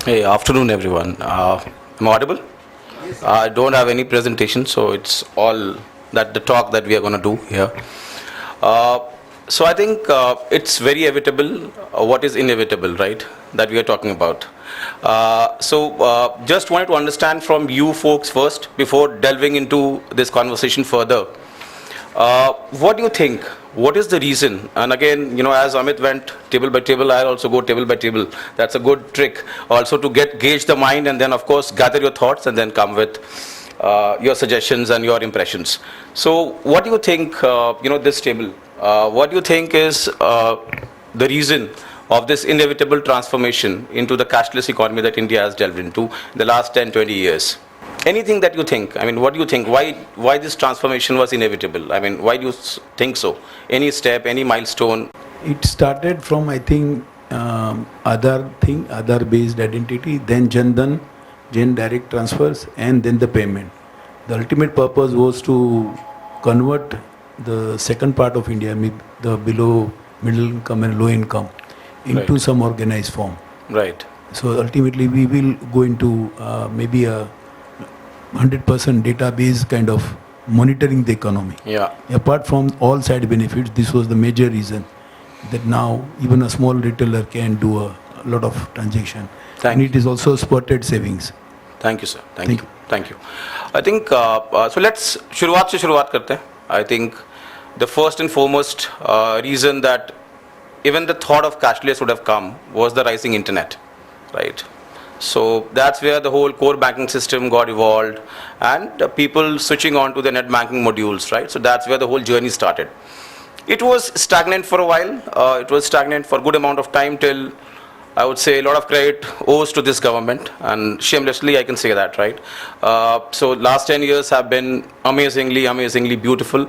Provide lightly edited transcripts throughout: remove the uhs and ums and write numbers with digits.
Hey, afternoon, everyone. Am I audible? I don't have any presentation, so it's all that the talk that we are going to do here. Uh, so I think it's very inevitable. What is inevitable, right? That we are talking about. Just wanted to understand from you folks first before delving into this conversation further. What do you think? What is the reason? And again, as Amit went table by table, I'll also go table by table. That's a good trick also to gauge the mind, and then of course gather your thoughts and then come with your suggestions and your impressions. So, what do you think? This table. What do you think is the reason of this inevitable transformation into the cashless economy that India has delved into in the last 10, 20 years? Anything that you think? I mean, what do you think? Why this transformation was inevitable? I mean, why do you think so? Any step, any milestone? It started from, I think, other based identity, then Jan direct transfers, and then the payment. The ultimate purpose was to convert the second part of India, the below middle income and low income, into some organized form. Right. So ultimately, we will go into maybe a 100% database kind of monitoring the economy. Yeah. Apart from all side benefits, this was the major reason that now even a small retailer can do a lot of transaction. And it is also spotted savings. Thank you, sir. Thank you. Thank you. I think, so let's शुरुआत से शुरुआत करते हैं. I think the first and foremost reason that even the thought of cashless would have come was the rising internet, right? So that's where the whole core banking system got evolved, and people switching on to the net banking modules, right? So that's where the whole journey started. It was stagnant for a while. It was stagnant for a good amount of time till, I would say, a lot of credit owes to this government, and shamelessly I can say that, right? So last 10 years have been amazingly beautiful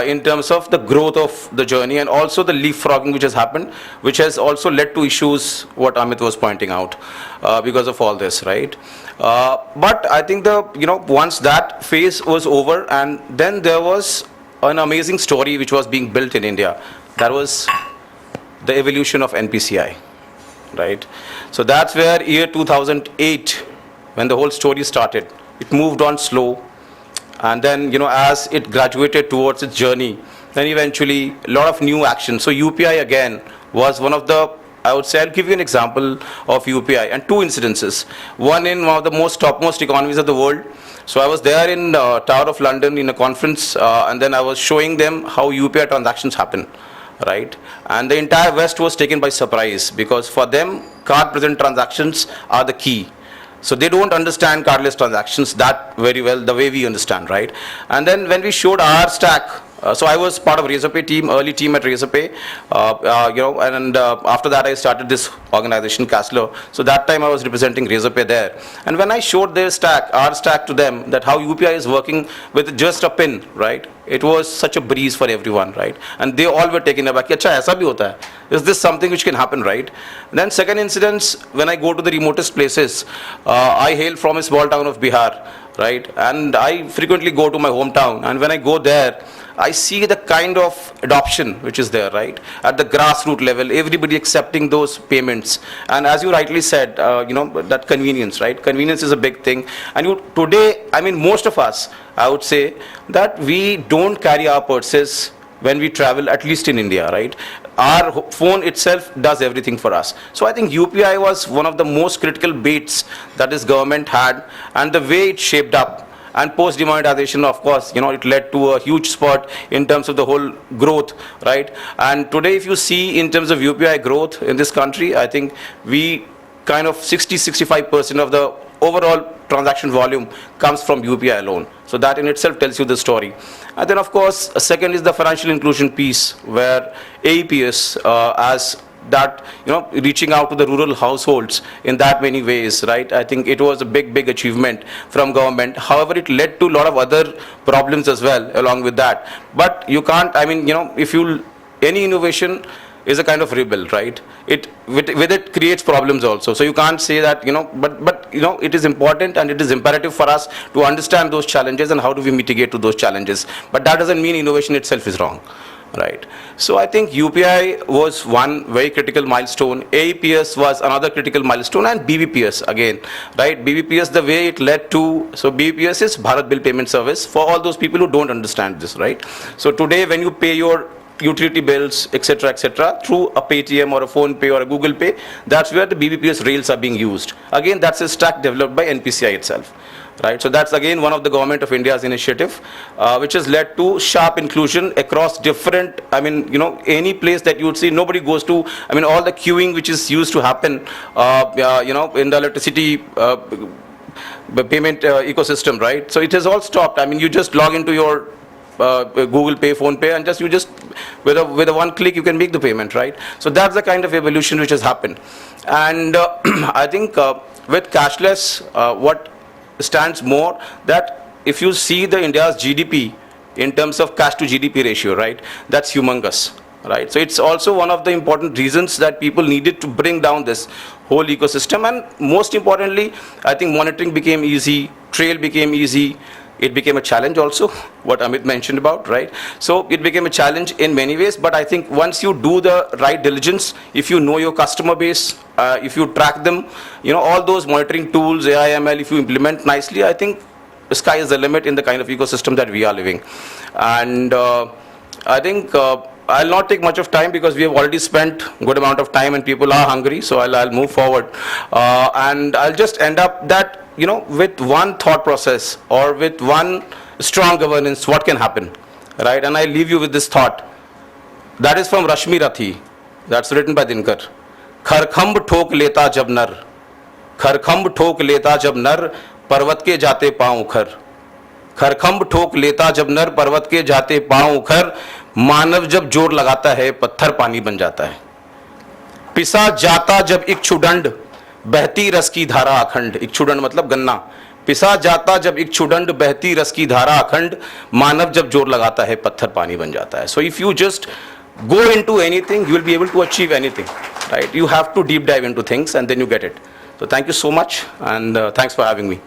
in terms of the growth of the journey, and also the leapfrogging which has happened, which has also led to issues what Amit was pointing out because of all this, right? But I think once that phase was over, and then there was an amazing story which was being built in India. That was the evolution of NPCI. Right, so that's where year 2008, when the whole story started, it moved on slow, and then as it graduated towards its journey, then eventually a lot of new action. So UPI again was one of the, I would say, I'll give you an example of UPI and two incidences. One in one of the topmost economies of the world. So I was there in Tower of London in a conference, and then I was showing them how UPI transactions happen. Right, and the entire West was taken by surprise, because for them card present transactions are the key. So they don't understand cardless transactions that very well, the way we understand, right? And then when we showed our stack, so I was part of Razorpay team, early team at Razorpay, and after that I started this organization, Castler. So that time I was representing Razorpay there. And when I showed their stack, our stack to them, that how UPI is working with just a pin, right? It was such a breeze for everyone, right? And they all were taken aback. Acha, aisa bhi hota hai. Is this something which can happen, right? And then second incidents, when I go to the remotest places, I hail from a small town of Bihar, right? And I frequently go to my hometown, and when I go there, I see the kind of adoption which is there, right? At the grassroots level, everybody accepting those payments. And as you rightly said, that convenience, right? Convenience is a big thing. And today, I mean, most of us, I would say, that we don't carry our purses when we travel, at least in India, right? Our phone itself does everything for us. So I think UPI was one of the most critical baits that this government had, and the way it shaped up. And post demonetization, of course, it led to a huge spurt in terms of the whole growth, right? And today, if you see in terms of UPI growth in this country, I think we kind of 65% of the overall transaction volume comes from UPI alone. So that in itself tells you the story. And then, of course, second is the financial inclusion piece, where AEPS as that, reaching out to the rural households in that many ways, right? I think it was a big achievement from government. However, it led to a lot of other problems as well along with that. But you can't, any innovation is a kind of rebel, right? It with it creates problems also. So you can't say that, but it is important and it is imperative for us to understand those challenges and how do we mitigate to those challenges. But that doesn't mean innovation itself is wrong. right? So I think UPI was one very critical milestone. AEPS was another critical milestone, and BBPS again, right? BBPS, the way it led to, so BBPS is Bharat Bill Payment Service for all those people who don't understand this, right? So today when you pay your utility bills, etc., through a Paytm or a Phone Pay or a Google Pay, that's where the BBPS rails are being used. Again, that's a stack developed by NPCI itself. Right, so that's again one of the Government of India's initiative, which has led to sharp inclusion across different, I mean, you know, any place that you would see, nobody goes to, I mean, all the queuing which is used to happen, you know, in the electricity payment ecosystem, right? So it has all stopped. I mean, you just log into your Google Pay, Phone Pay, and just with a one click you can make the payment, right? So that's the kind of evolution which has happened, and I think with cashless, what stands more that if you see the India's GDP in terms of cash to GDP ratio, right, that's humongous, right? So it's also one of the important reasons that people needed to bring down this whole ecosystem, and most importantly, I think monitoring became easy, trail became easy. It became a challenge also, what Amit mentioned about, right? So it became a challenge in many ways, but I think once you do the right diligence, if you know your customer base, if you track them, you know, all those monitoring tools, AI, ML, if you implement nicely, I think the sky is the limit in the kind of ecosystem that we are living. And I think I'll not take much of time because we have already spent a good amount of time and people are hungry, so I'll move forward. And I'll just end up that, you know, with one thought process or with one strong governance, what can happen, right? And I leave you with this thought. That is from Rashmi Rathi. That's written by Dinkar. खरखंब ठोक लेता जब नर, खरखंब ठोक लेता जब नर, पर्वत के जाते पांव उखर. खरखंब ठोक लेता जब नर, पर्वत के जाते पांव उखर. मानव जब जोर लगाता है, पत्थर पानी बन जाता है. पिसा जाता जब इक्षुदंड, बहती रस की धारा अखंड. इक्षुदंड मतलब गन्ना. पिसा जाता जब इक्षुदंड, बहती रस की धारा अखंड. मानव जब जोर लगाता है, पत्थर पानी बन जाता है. So if you just go into anything, you will be able to achieve anything, right? You have to deep dive into things and then you get it. So thank you so much, and thanks for having me.